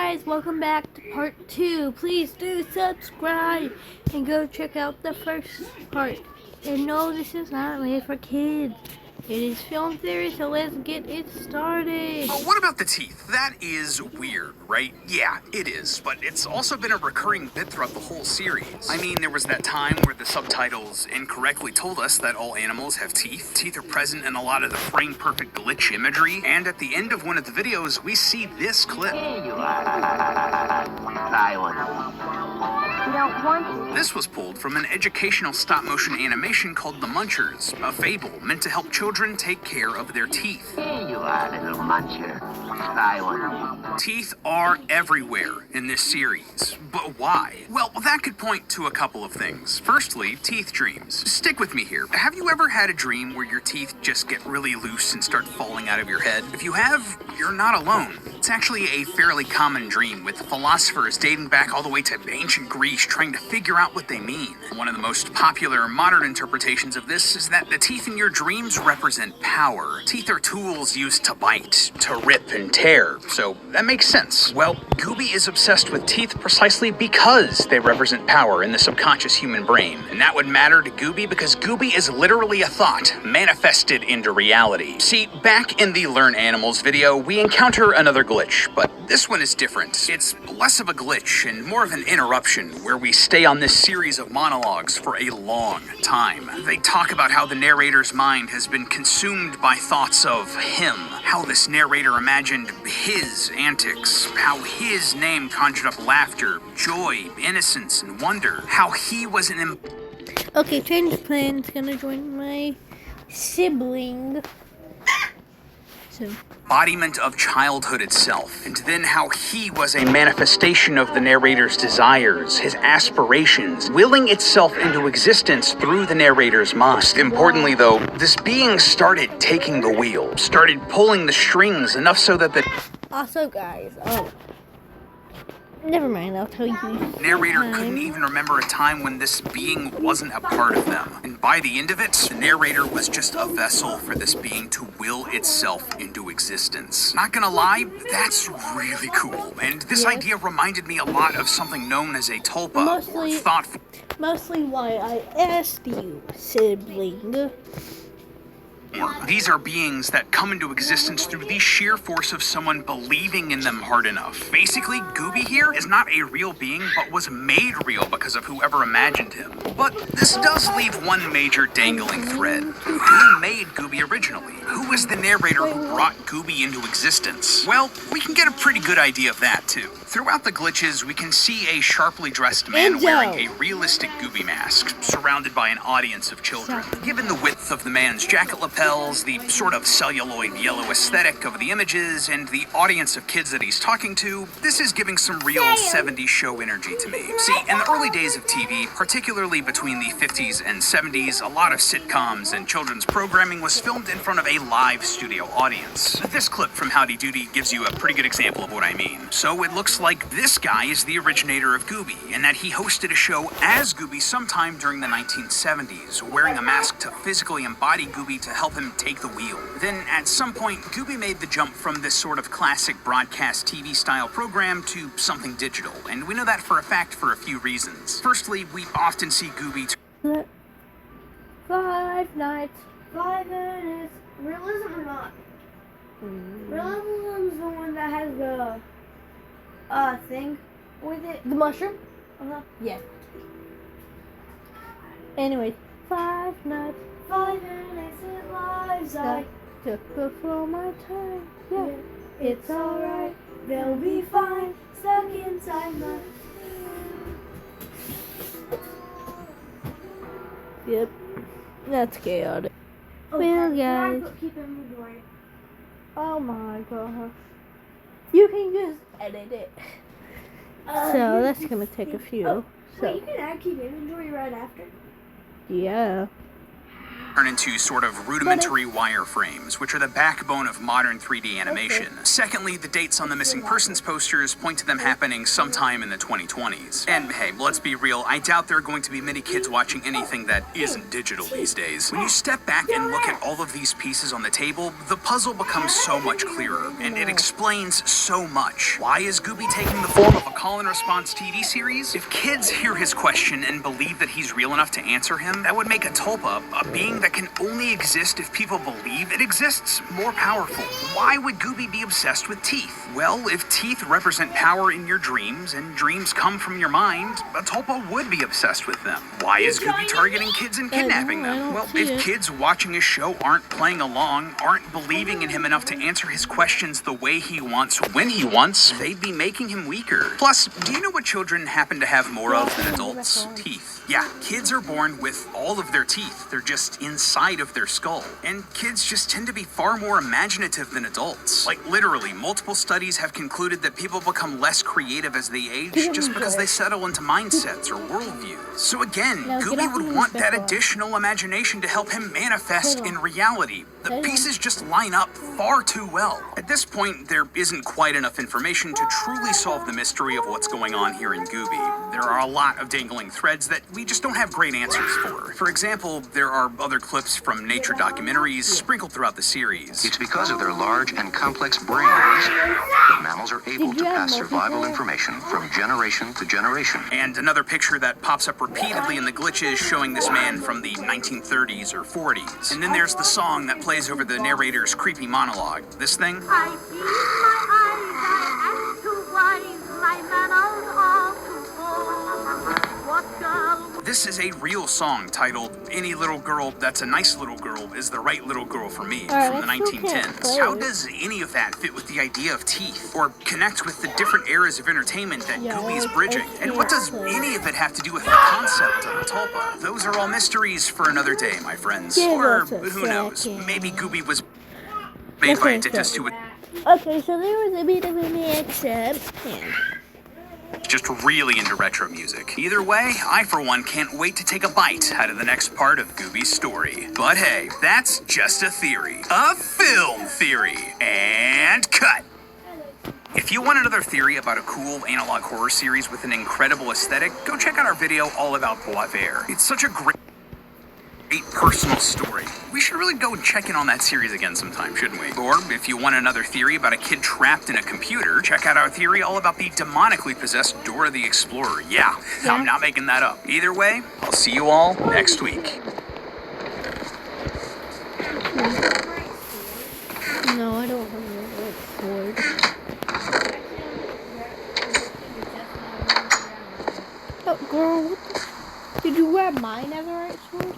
Guys, welcome back to part 2. Please do subscribe and go check out the first part. And no, this is not made for kids. It is film theory, so let's get it started. But what about the teeth? That is weird, right? Yeah, it is, but it's also been a recurring bit throughout the whole series. I mean, there was that time where the subtitles incorrectly told us that all animals have teeth. Teeth are present in a lot of the frame-perfect glitch imagery, and at the end of one of the videos, we see this clip. Here you are. Try one. You don't want to. This was pulled from an educational stop-motion animation called The Munchers, a fable meant to help children take care of their teeth. Here you are, little muncher. Try one. Teeth are everywhere in this series, but why? Well, that could point to a couple of things. Firstly, teeth dreams. Stick with me here. Have you ever had a dream where your teeth just get really loose and start falling out of your head? If you have, you're not alone. It's actually a fairly common dream, with philosophers dating back all the way to ancient Greece trying to figure out what they mean. One of the most popular modern interpretations of this is that the teeth in your dreams represent power. Teeth are tools used to bite, to rip and tear, so that makes sense. Well, Gooby is obsessed with teeth precisely because they represent power in the subconscious human brain. And that would matter to Gooby because Gooby is literally a thought manifested into reality. See, back in the Learn Animals video, we encounter another glitch, but this one is different. It's less of a glitch and more of an interruption where we stay on this series of monologues for a long time. They talk about how the narrator's mind has been consumed by thoughts of him, how this narrator imagined his antics, how his name conjured up laughter, joy, innocence, and wonder, how he was an Okay, change plans. Gonna join my sibling. So. embodiment of childhood itself, and then how he was a manifestation of the narrator's desires, his aspirations, willing itself into existence through the narrator's mind. Most importantly, though, this being started taking the wheel, started pulling the strings enough so that the Also, guys, never mind, I'll tell you. narrator couldn't even remember a time when this being wasn't a part of them. And by the end of it, the narrator was just a vessel for this being to will itself into existence. Not gonna lie, that's really cool. And this idea reminded me a lot of something known as a tulpa, or thoughtful. Mostly why I asked you, sibling. These are beings that come into existence through the sheer force of someone believing in them hard enough. Basically, Gooby here is not a real being, but was made real because of whoever imagined him. But this does leave one major dangling thread. Who made Gooby originally? Who was the narrator who brought Gooby into existence? Well, we can get a pretty good idea of that, too. Throughout the glitches, we can see a sharply dressed man wearing a realistic Gooby mask, surrounded by an audience of children. Given the width of the man's jacket lapels, the sort of celluloid yellow aesthetic of the images, and the audience of kids that he's talking to, this is giving some real 70s show energy to me. See, in the early days of TV, particularly between the 50s and 70s, a lot of sitcoms and children's programming was filmed in front of a live studio audience. This clip from Howdy Doody gives you a pretty good example of what I mean. So it looks like this guy is the originator of Gooby, and that he hosted a show as Gooby sometime during the 1970s, wearing a mask to physically embody Gooby to help him take the wheel. Then, at some point, Gooby made the jump from this sort of classic broadcast TV style program to something digital, and we know that for a fact for a few reasons. Firstly, we often see Gooby 5 nights. 5 minutes. Realism or not? Realism is the one that has the thing with it. The mushroom? Uh-huh. Yeah. Anyway, 5 nights. 5 minutes in lives I took before my time. Yeah. It's alright. They'll be fine. Stuck inside my. Yep. That's chaotic. Oh, Well, can I guys. keep inventory? Oh my gosh. You can just edit it. So that's gonna take a few. Wait, you So can add keep inventory right after? yeah. turn into sort of rudimentary wireframes, which are the backbone of modern 3D animation. Secondly, the dates on the missing persons posters point to them happening sometime in the 2020s. And hey, let's be real, I doubt there are going to be many kids watching anything that isn't digital these days. When you step back and look at all of these pieces on the table, the puzzle becomes so much clearer, and it explains so much. Why is Gooby taking the form of a call and response TV series? If kids hear his question and believe that he's real enough to answer him, that would make a Tulpa, a being that can only exist if people believe it exists, more powerful. Why would Gooby be obsessed with teeth? Well, if teeth represent power in your dreams, and dreams come from your mind, a Tulpa would be obsessed with them. Why is Gooby targeting kids and kidnapping them? Well, if kids watching his show aren't playing along, aren't believing in him enough to answer his questions the way he wants, when he wants, they'd be making him weaker. Plus, do you know what children happen to have more of than adults? Teeth. Yeah, kids are born with all of their teeth. They're just inside of their skull. And kids just tend to be far more imaginative than adults. Like literally, multiple studies have concluded that people become less creative as they age just because they settle into mindsets or worldviews. So again, Gooby would want that additional imagination to help him manifest in reality. The pieces just line up far too well. At this point, there isn't quite enough information to truly solve the mystery of what's going on here in Gooby. There are a lot of dangling threads that we just don't have great answers for. For example, there are other clips from nature documentaries sprinkled throughout the series. It's because of their large and complex brains that mammals are able to pass survival information from generation to generation. And another picture that pops up repeatedly in the glitches showing this man from the 1930s or 40s. And then there's the song that plays over the narrator's creepy monologue. This thing? I feel my eyes, I am too wise, my manners are too bold. What girl? This is a real song titled Any Little Girl That's a Nice Little Girl Is the Right Little Girl for Me from the 1910s. How does any of that fit with the idea of teeth or connect with the different eras of entertainment that Gooby's bridging? And what does any of it have to do with the concept of a Tulpa? Those are all mysteries for another day, my friends. Or who knows, maybe Gooby was made by a dentist who would Okay, so there was a bit of an except. just really into retro music. Either way, I for one can't wait to take a bite out of the next part of Gooby's story. But hey, that's just a theory. A film theory. And cut! If you want another theory about a cool analog horror series with an incredible aesthetic, go check out our video all about Boisvert. It's such a great personal story. We should really go and check in on that series again sometime, shouldn't we? Or if you want another theory about a kid trapped in a computer, check out our theory all about the demonically possessed Dora the Explorer. Yeah, I'm not making that up. Either way, I'll see you all next week. No, I don't have a sword. Oh, girl, what the... Did you grab my netherite sword?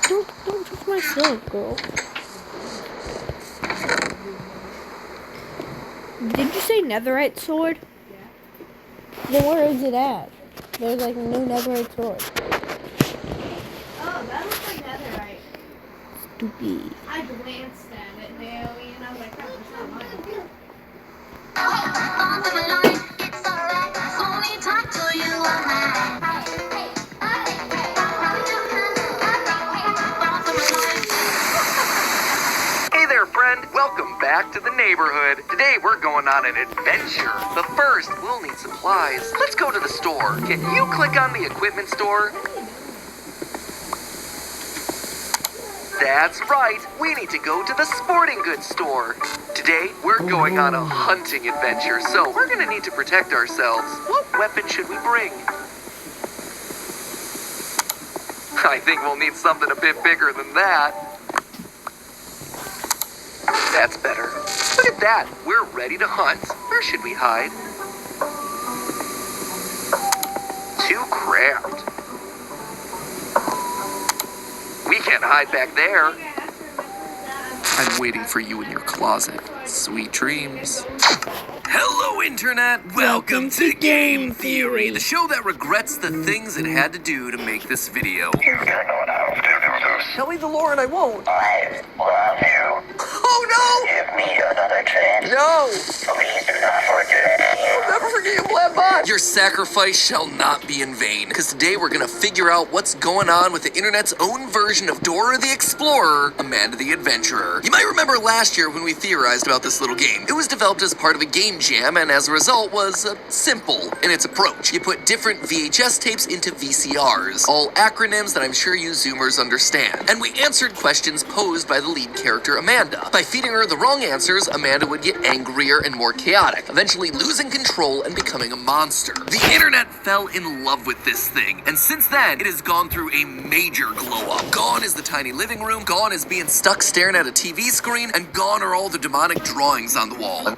Don't touch my stuff, girl. Did you say netherite sword? Yeah. Then where is it at? There's like a new netherite sword. Oh, that looks like netherite. Stupid. I glanced at it, Naomi, and I was like, oh, it's not mine. Hey there, friend. Welcome back to the neighborhood. Today we're going on an adventure. But first, we'll need supplies. Let's go to the store. Can you click on the equipment store? That's right. We need to go to the sporting goods store. Today, we're going on a hunting adventure, so we're going to need to protect ourselves. What weapon should we bring? I think we'll need something a bit bigger than that. That's better. Look at that. We're ready to hunt. Where should we hide? Too cramped. We can't hide back there. I'm waiting for you in your closet. Sweet dreams. Hello, Internet! Welcome to Game Theory, the show that regrets the things it had to do to make this video. Tell me the lore and I won't. I love you. Oh no! Give me another chance. No! Please do not forget me. I'll never forget you, Blab. But Your sacrifice shall not be in vain, because today we're gonna figure out what's going on with the internet's own version of Dora the Explorer, Amanda the Adventurer. You might remember last year when we theorized about this little game. It was developed as part of a game jam, and as a result was simple in its approach. You put different VHS tapes into VCRs, all acronyms that I'm sure you Zoomers understand. And we answered questions posed by the lead character, Amanda. By feeding her the wrong answers, Amanda would get angrier and more chaotic, eventually losing control and becoming a monster. The internet fell in love with this thing, and since then, it has gone through a major glow-up. Gone is the tiny living room, gone is being stuck staring at a TV screen, and gone are all the demonic drawings on the wall.